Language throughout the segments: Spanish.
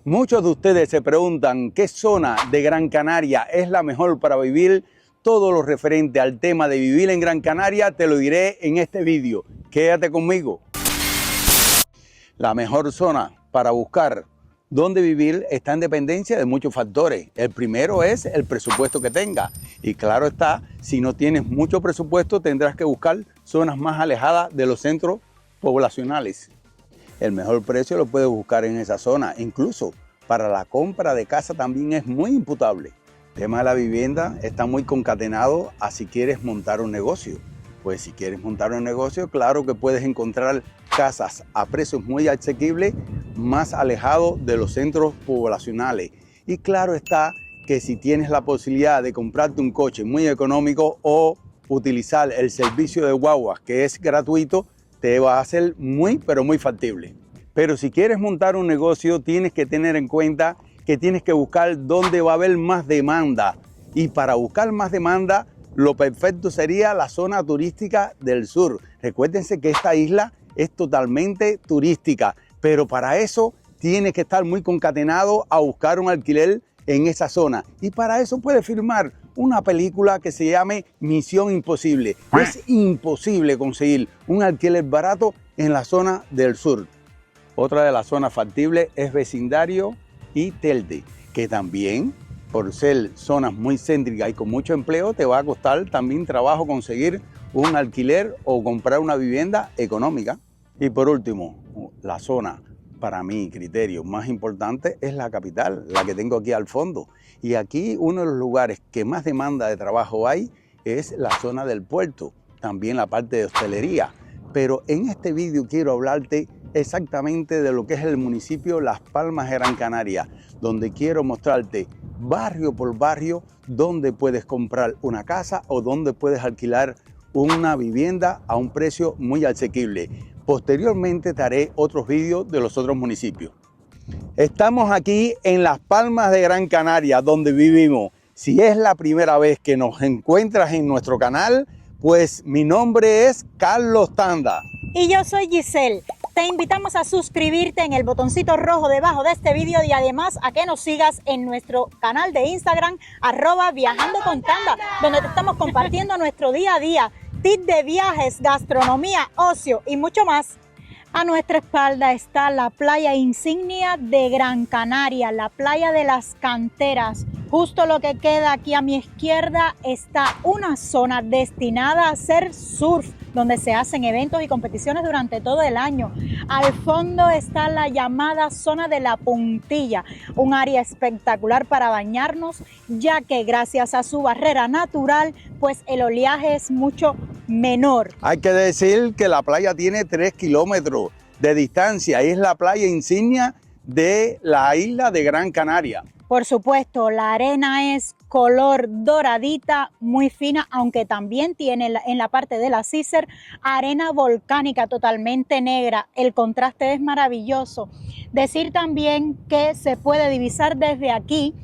Muchos de ustedes se preguntan qué zona de Gran Canaria es la mejor para vivir. Todo lo referente al tema de vivir en Gran Canaria te lo diré en este vídeo. Quédate conmigo. La mejor zona para buscar dónde vivir está en dependencia de muchos factores. El primero es el presupuesto que tengas. Y claro está, si no tienes mucho presupuesto tendrás que buscar zonas más alejadas de los centros poblacionales. El mejor precio lo puedes buscar en esa zona. Incluso para la compra de casa también es muy imputable. El tema de la vivienda está muy concatenado a si quieres montar un negocio. Pues si quieres montar un negocio, claro que puedes encontrar casas a precios muy asequibles, más alejados de los centros poblacionales. Y claro está que si tienes la posibilidad de comprarte un coche muy económico o utilizar el servicio de guaguas que es gratuito, te va a ser muy pero muy factible. Pero si quieres montar un negocio tienes que tener en cuenta que tienes que buscar dónde va a haber más demanda. Y para buscar más demanda, lo perfecto sería la zona turística del sur. Recuérdense que esta isla es totalmente turística, pero para eso tienes que estar muy concatenado a buscar un alquiler en esa zona. Y para eso puedes filmar una película que se llame Misión Imposible. Es imposible conseguir un alquiler barato en la zona del sur. Otra de las zonas factibles es Vecindario y Telde, que también, por ser zonas muy céntricas y con mucho empleo, te va a costar también trabajo conseguir un alquiler o comprar una vivienda económica. Y por último, la zona, para mi criterio, más importante es la capital, la que tengo aquí al fondo. Y aquí uno de los lugares que más demanda de trabajo hay es la zona del puerto, también la parte de hostelería. Pero en este vídeo quiero hablarte exactamente de lo que es el municipio Las Palmas de Gran Canaria, donde quiero mostrarte barrio por barrio donde puedes comprar una casa o donde puedes alquilar una vivienda a un precio muy asequible. Posteriormente te haré otros vídeos de los otros municipios. Estamos aquí en Las Palmas de Gran Canaria, donde vivimos. Si es la primera vez que nos encuentras en nuestro canal, pues mi nombre es Carlos Tanda. Y yo soy Giselle. Te invitamos a suscribirte en el botoncito rojo debajo de este vídeo y además a que nos sigas en nuestro canal de Instagram, @viajandocontanda, donde te estamos compartiendo nuestro día a día, tips de viajes, gastronomía, ocio y mucho más. A nuestra espalda está la playa insignia de Gran Canaria, la playa de las Canteras. Justo lo que queda aquí a mi izquierda está una zona destinada a hacer surf, donde se hacen eventos y competiciones durante todo el año. Al fondo está la llamada zona de la Puntilla, un área espectacular para bañarnos, ya que gracias a su barrera natural, pues el oleaje es mucho menor. Hay que decir que la playa tiene 3 kilómetros de distancia y es la playa insignia de la isla de Gran Canaria. Por supuesto, la arena es color doradita, muy fina, aunque también tiene en la parte de la Cícer arena volcánica totalmente negra. El contraste es maravilloso. Decir también que se puede divisar desde aquí,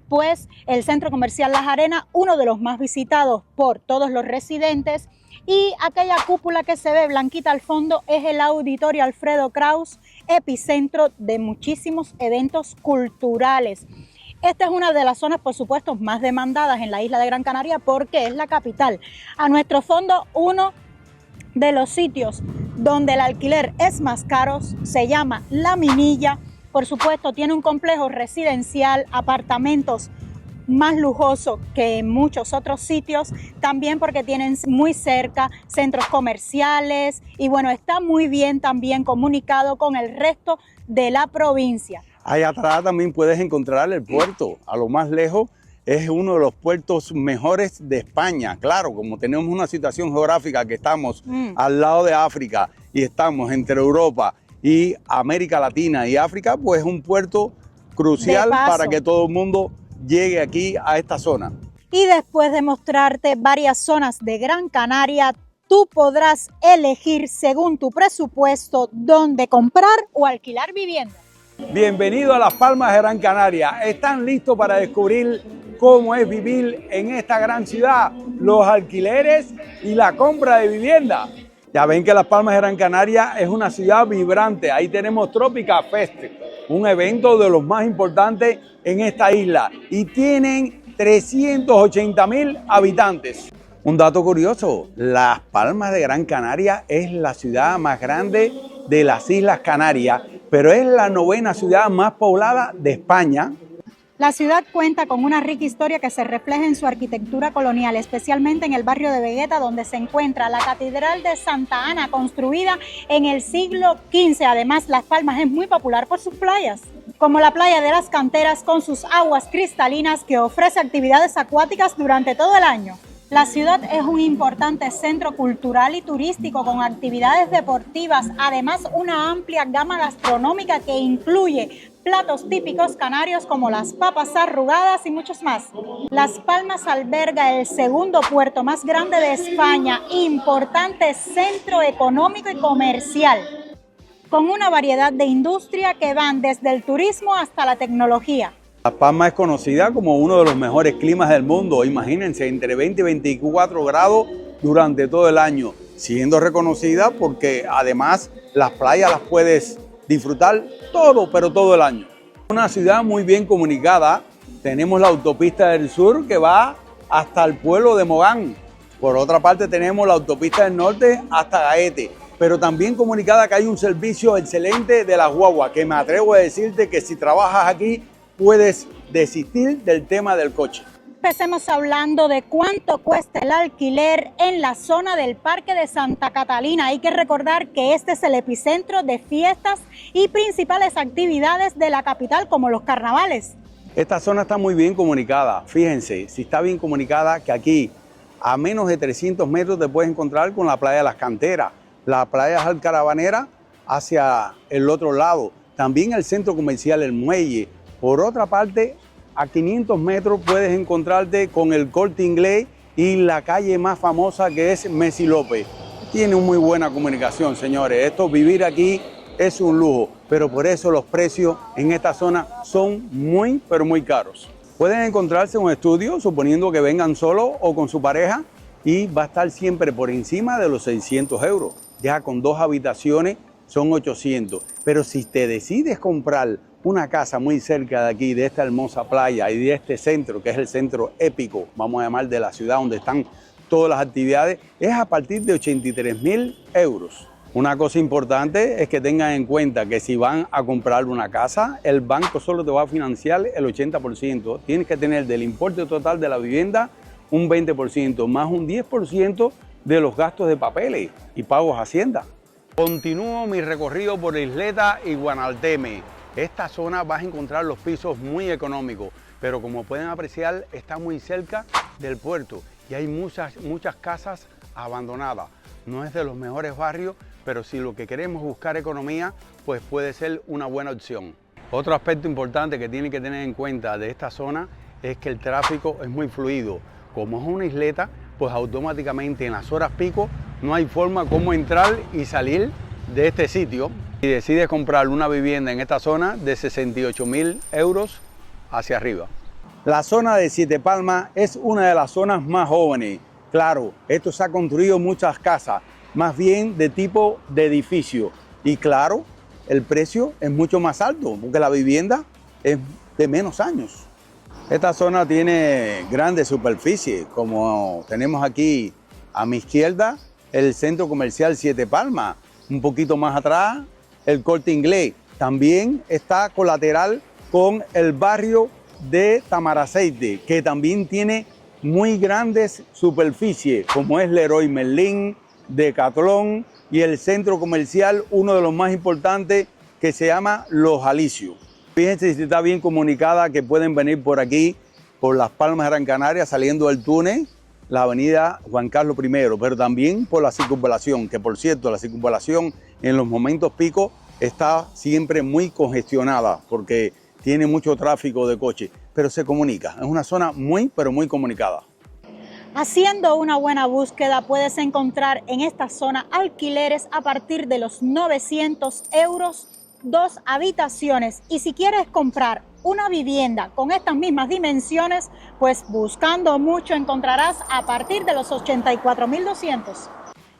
pues el centro comercial Las Arenas, uno de los más visitados por todos los residentes, y aquella cúpula que se ve blanquita al fondo es el Auditorio Alfredo Kraus, epicentro de muchísimos eventos culturales. Esta es una de las zonas, por supuesto, más demandadas en la isla de Gran Canaria porque es la capital. A nuestro fondo, uno de los sitios donde el alquiler es más caro se llama La Minilla. Por supuesto, tiene un complejo residencial, apartamentos más lujoso que en muchos otros sitios, también porque tienen muy cerca centros comerciales y bueno, está muy bien también comunicado con el resto de la provincia. Ahí atrás también puedes encontrar el puerto, a lo más lejos es uno de los puertos mejores de España. Claro, como tenemos una situación geográfica que estamos al lado de África y estamos entre Europa y América Latina y África, pues es un puerto crucial para que todo el mundo llegue aquí a esta zona. Y después de mostrarte varias zonas de Gran Canaria, tú podrás elegir según tu presupuesto dónde comprar o alquilar vivienda. Bienvenido a Las Palmas de Gran Canaria. ¿Están listos para descubrir cómo es vivir en esta gran ciudad? Los alquileres y la compra de vivienda. Ya ven que Las Palmas de Gran Canaria es una ciudad vibrante. Ahí tenemos Tropical Fest, un evento de los más importantes en esta isla y tienen 380.000 habitantes. Un dato curioso, Las Palmas de Gran Canaria es la ciudad más grande de las Islas Canarias, pero es la 9ª ciudad más poblada de España. La ciudad cuenta con una rica historia que se refleja en su arquitectura colonial, especialmente en el barrio de Vegueta, donde se encuentra la Catedral de Santa Ana, construida en el siglo XV. Además, Las Palmas es muy popular por sus playas, como la playa de las Canteras, con sus aguas cristalinas que ofrece actividades acuáticas durante todo el año. La ciudad es un importante centro cultural y turístico con actividades deportivas, además una amplia gama gastronómica que incluye platos típicos canarios como las papas arrugadas y muchos más. Las Palmas alberga el segundo puerto más grande de España, importante centro económico y comercial, con una variedad de industria que van desde el turismo hasta la tecnología. Las Palmas es conocida como uno de los mejores climas del mundo, imagínense, entre 20 y 24 grados durante todo el año, siendo reconocida porque además las playas las puedes disfrutar todo el año. Una ciudad muy bien comunicada, tenemos la autopista del sur que va hasta el pueblo de Mogán, por otra parte tenemos la autopista del norte hasta Gaete, pero también comunicada que hay un servicio excelente de las guaguas, que me atrevo a decirte que si trabajas aquí puedes desistir del tema del coche. Empecemos hablando de cuánto cuesta el alquiler en la zona del Parque de Santa Catalina. Hay que recordar que este es el epicentro de fiestas y principales actividades de la capital, como los carnavales. Esta zona está muy bien comunicada. Fíjense, si está bien comunicada, que aquí a menos de 300 metros te puedes encontrar con la playa de las Canteras, la playa Alcaravanera hacia el otro lado, también el centro comercial El Muelle. Por otra parte, a 500 metros puedes encontrarte con el Corte Inglés y la calle más famosa que es Messi López. Tiene muy buena comunicación, señores. Vivir aquí es un lujo, pero por eso los precios en esta zona son muy caros. Pueden encontrarse un estudio, suponiendo que vengan solos o con su pareja, y va a estar siempre por encima de los 600 euros. Ya con 2 habitaciones son 800. Pero si te decides comprar una casa muy cerca de aquí, de esta hermosa playa y de este centro, que es el centro épico, vamos a llamar, de la ciudad donde están todas las actividades, es a partir de 83.000 euros. Una cosa importante es que tengan en cuenta que si van a comprar una casa, el banco solo te va a financiar el 80%. Tienes que tener del importe total de la vivienda un 20%, más un 10% de los gastos de papeles y pagos a Hacienda. Continúo mi recorrido por Isleta y Guanalteme. Esta zona vas a encontrar los pisos muy económicos, pero como pueden apreciar está muy cerca del puerto y hay muchas casas abandonadas. No es de los mejores barrios, pero si lo que queremos es buscar economía, pues puede ser una buena opción. Otro aspecto importante que tienen que tener en cuenta de esta zona es que el tráfico es muy fluido. Como es una isleta, pues automáticamente en las horas pico no hay forma como entrar y salir de este sitio. Y decides comprar una vivienda en esta zona de 68.000 euros hacia arriba. La zona de Siete Palmas es una de las zonas más jóvenes. Claro, esto se ha construido muchas casas, más bien de tipo de edificio. Y claro, el precio es mucho más alto porque la vivienda es de menos años. Esta zona tiene grandes superficies, como tenemos aquí a mi izquierda el centro comercial Siete Palmas, un poquito más atrás el Corte Inglés. También está colateral con el barrio de Tamaraceite, que también tiene muy grandes superficies, como es Leroy Merlin, Decathlon y el centro comercial, uno de los más importantes, que se llama Los Alicios. Fíjense si está bien comunicada, que pueden venir por aquí, por Las Palmas de Gran Canaria, saliendo del túnel, la avenida Juan Carlos I, pero también por la circunvalación, que por cierto, la circunvalación en los momentos picos está siempre muy congestionada porque tiene mucho tráfico de coches, pero se comunica. Es una zona muy comunicada. Haciendo una buena búsqueda puedes encontrar en esta zona alquileres a partir de los 900 euros, 2 habitaciones. Y si quieres comprar una vivienda con estas mismas dimensiones, pues buscando mucho encontrarás a partir de los 84.200.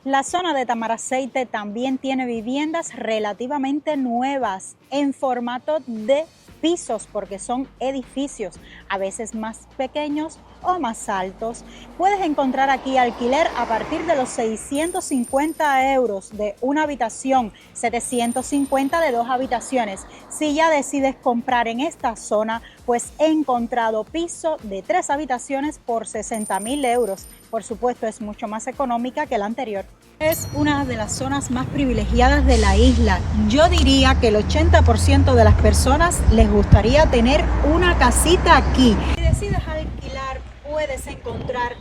La zona de Tamaraceite también tiene viviendas relativamente nuevas en formato de pisos, porque son edificios, a veces más pequeños o más altos. Puedes encontrar aquí alquiler a partir de los 650 euros de una habitación, 750 de 2 habitaciones. Si ya decides comprar en esta zona, pues he encontrado piso de 3 habitaciones por 60.000 euros. Por supuesto, es mucho más económica que la anterior. Es una de las zonas más privilegiadas de la isla. Yo diría que el 80% de las personas les gustaría tener una casita aquí. Si decides alquilar, puedes encontrar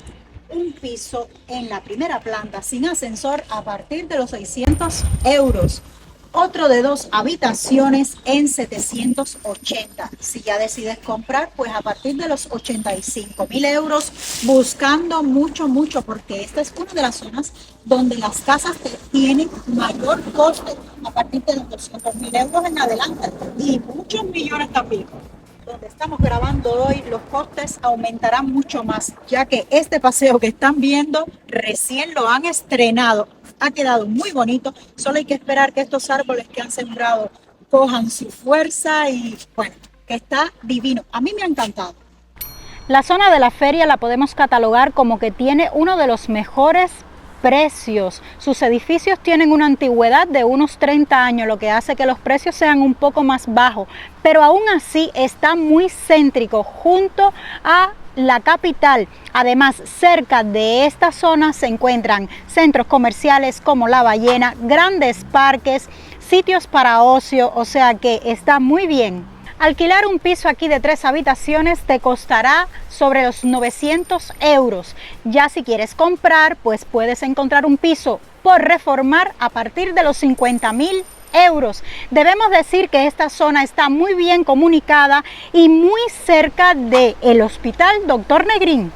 un piso en la primera planta sin ascensor a partir de los 600 euros. Otro de 2 habitaciones en 780. Si ya decides comprar, pues a partir de los 85.000 euros, buscando mucho, porque esta es una de las zonas donde las casas tienen mayor coste, a partir de los 200.000 euros en adelante, y muchos millones también. Donde estamos grabando hoy, los costes aumentarán mucho más, ya que este paseo que están viendo recién lo han estrenado. Ha quedado muy bonito, solo hay que esperar que estos árboles que han sembrado cojan su fuerza y bueno, que está divino. A mí me ha encantado. La zona de la feria la podemos catalogar como que tiene uno de los mejores precios. Sus edificios tienen una antigüedad de unos 30 años, lo que hace que los precios sean un poco más bajos, pero aún así está muy céntrico junto a la capital. Además, cerca de esta zona se encuentran centros comerciales como La Ballena, grandes parques, sitios para ocio, o sea que está muy bien. Alquilar un piso aquí de 3 habitaciones te costará sobre los 900 euros. Ya si quieres comprar, pues puedes encontrar un piso por reformar a partir de los 50.000 euros. Debemos decir que esta zona está muy bien comunicada y muy cerca del Hospital Dr. Negrín.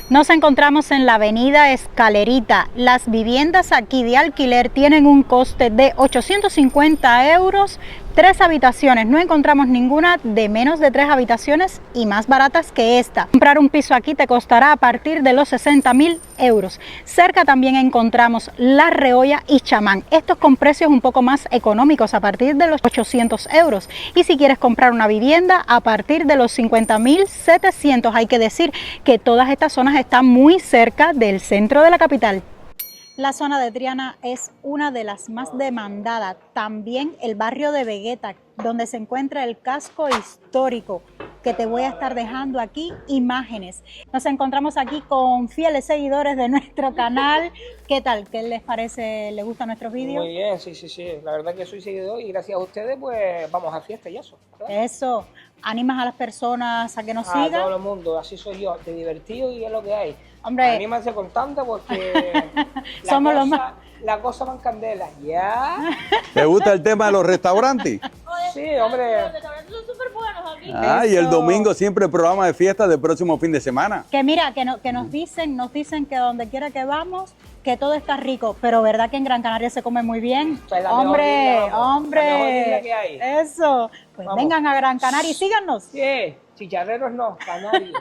Nos encontramos en la avenida Escalerita. Las viviendas aquí de alquiler tienen un coste de 850 euros, 3 habitaciones. No encontramos ninguna de menos de 3 habitaciones y más baratas que esta. Comprar un piso aquí te costará a partir de los 60.000 euros. Cerca también encontramos La Reolla y Chamán. Estos con precios un poco más económicos, a partir de los 800 euros. Y si quieres comprar una vivienda, a partir de los 50.700. Hay que decir que todas estas zonas están muy cerca del centro de la capital. La zona de Triana es una de las más demandadas. También el barrio de Vegueta, donde se encuentra el casco histórico, que te voy a estar dejando aquí imágenes. Nos encontramos aquí con fieles seguidores de nuestro canal. ¿Qué tal? ¿Qué les parece? ¿Les gustan nuestros vídeos? Muy bien, sí. La verdad que soy seguidor y gracias a ustedes pues vamos a fiesta y eso. ¿Sabes? Eso. ¿Animas a las personas a que nos A sigan? todo el mundo, así soy yo, de divertido y es lo que hay. Hombre, anímense con tanto porque somos los más. la cosa van candela. ¿Ya? ¿Te gusta el tema de los restaurantes? Sí, hombre. Los restaurantes son súper buenos aquí. Ah, y el domingo siempre programa de fiesta del próximo fin de semana. Que mira, que nos dicen que donde quiera que vamos, que todo está rico, pero verdad que en Gran Canaria se come muy bien. O sea, la mejor isla, vamos, la mejor isla que hay. Eso. Pues Vamos. vengan a Gran Canaria y síganos. Sí, chicharreros no, canarios.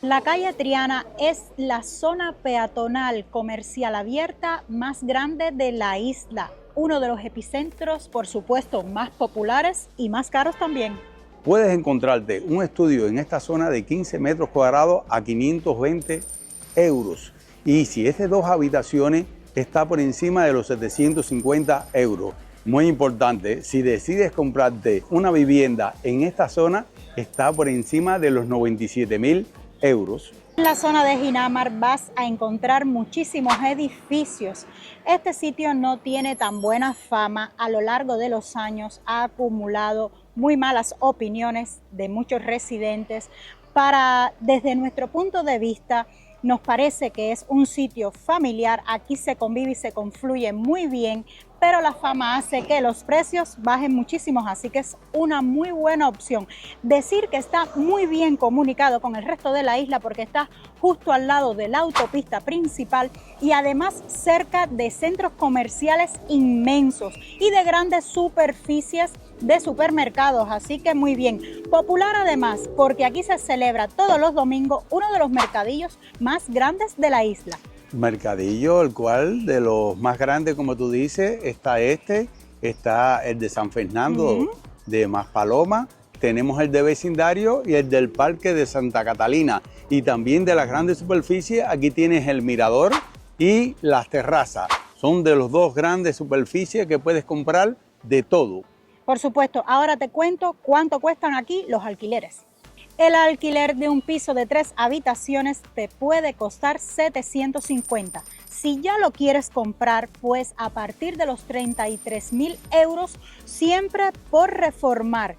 La calle Triana es la zona peatonal comercial abierta más grande de la isla, uno de los epicentros, por supuesto, más populares y más caros también. Puedes encontrarte un estudio en esta zona de 15 metros cuadrados a 520 euros. Y si es de 2 habitaciones, está por encima de los 750 euros. Muy importante, si decides comprarte una vivienda en esta zona, está por encima de los 97.000 euros. En la zona de Ginamar vas a encontrar muchísimos edificios. Este sitio no tiene tan buena fama. A lo largo de los años ha acumulado muy malas opiniones de muchos residentes. Desde nuestro punto de vista, nos parece que es un sitio familiar. Aquí se convive y se confluye muy bien, pero la fama hace que los precios bajen muchísimo, así que es una muy buena opción. Decir que está muy bien comunicado con el resto de la isla porque está justo al lado de la autopista principal y además cerca de centros comerciales inmensos y de grandes superficies de supermercados, así que muy bien. Popular además porque aquí se celebra todos los domingos uno de los mercadillos más grandes de la isla. Mercadillo, el cual de los más grandes, como tú dices, está el de San Fernando de Maspaloma, tenemos el de vecindario y el del Parque de Santa Catalina. Y también de las grandes superficies, aquí tienes el mirador y las terrazas. Son de los dos grandes superficies que puedes comprar de todo. Por supuesto, ahora te cuento cuánto cuestan aquí los alquileres. El alquiler de un piso de 3 habitaciones te puede costar 750. Si ya lo quieres comprar, pues a partir de los 33.000 euros, siempre por reformar.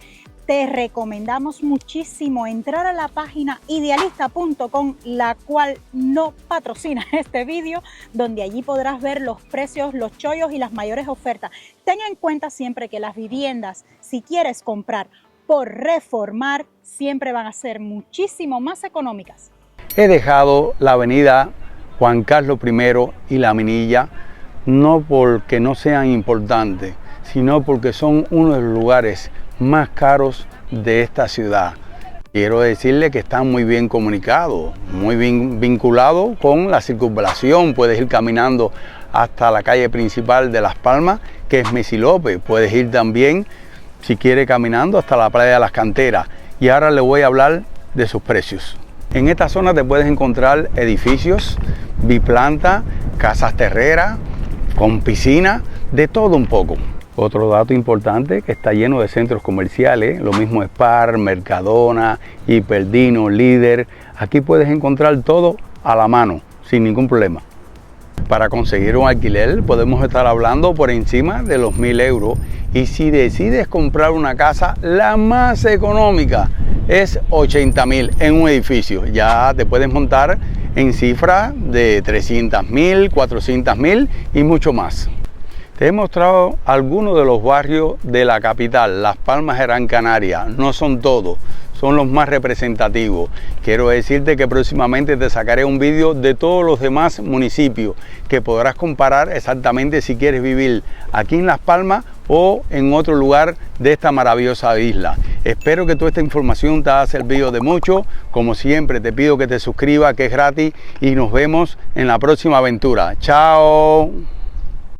Te recomendamos muchísimo entrar a la página idealista.com, la cual no patrocina este vídeo, donde allí podrás ver los precios, los chollos y las mayores ofertas. Ten en cuenta siempre que las viviendas, si quieres comprar por reformar, siempre van a ser muchísimo más económicas. He dejado la avenida Juan Carlos I y La Minilla, no porque no sean importantes, sino porque son uno de los lugares más caros de esta ciudad. Quiero decirle que están muy bien comunicados, muy bien vinculados con la circunvalación. Puedes ir caminando hasta la calle principal de Las Palmas, que es Messi López. Puedes ir también, si quiere, caminando hasta la playa de las Canteras. Y ahora le voy a hablar de sus precios. En esta zona te puedes encontrar edificios, biplanta, casas terreras, con piscina, de todo un poco. Otro dato importante, que está lleno de centros comerciales, lo mismo Spar, Mercadona, Hiperdino, Líder. Aquí puedes encontrar todo a la mano, sin ningún problema. Para conseguir un alquiler podemos estar hablando por encima de los 1.000 euros. Y si decides comprar una casa, la más económica es 80.000 en un edificio. Ya te puedes montar en cifras de 300.000, 400.000 y mucho más. Te he mostrado algunos de los barrios de la capital, Las Palmas de Gran Canaria. No son todos, son los más representativos. Quiero decirte que próximamente te sacaré un vídeo de todos los demás municipios que podrás comparar exactamente si quieres vivir aquí en Las Palmas o en otro lugar de esta maravillosa isla. Espero que toda esta información te haya servido de mucho. Como siempre, te pido que te suscribas, que es gratis, y nos vemos en la próxima aventura. ¡Chao!